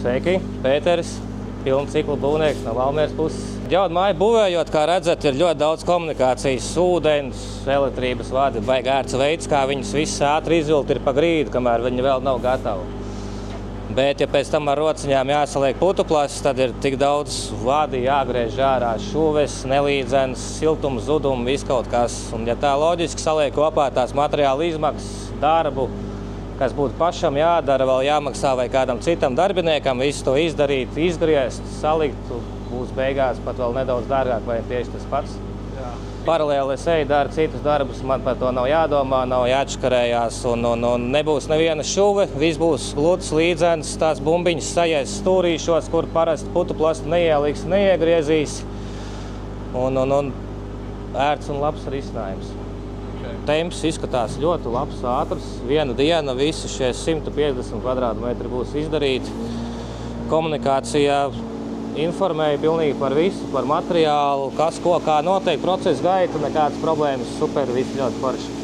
Sveiki, Pēteris, pilna cikla būvnieks no Valmieras puses. Jaunu māju būvējot, kā redzat, ir ļoti daudz komunikācijas, ūdens, elektrības vadi, baigi ērts veids, kā viņus viss ātri izvilkt ir pa grīdu, kamēr viņi vēl nav gatavi. Bet, ja pēc tam ar rociņām jāsaliek putuplasts, tad ir tik daudz vadi, jāgriež ārā, šuves, nelīdzens, siltums, zudums, viss kaut kas. Un, ja tā loģiski saliek kopā tās materiāla izmaksas, darbu, kas būtu pašam jādara, vēl jāmaksā vai kādam citam darbiniekam, visu to izdarīt, izgriezt, salikt, būs beigās pat vēl nedaudz dārgāk, vai tieši tas pats. Paralēli es eju, daru citus darbus, man par to nav jādomā, nav jāatškarējās un nebūs neviena šuve, viss būs gluds, līdzens, tās bumbiņas sajies stūrīšos, kur parasti putuplastu neieliks, neiegriezīs. Un ērts un labs risinājums. Temps izskatās ļoti labs, ātrs. Viena diena visi šie 150 kvadrātmetri būs izdarīti. Komunikācijā informēja pilnīgi par visu, par materiālu, kas, ko, kā notiek procesa gaita, nekādas problēmas, super, viss ļoti forši.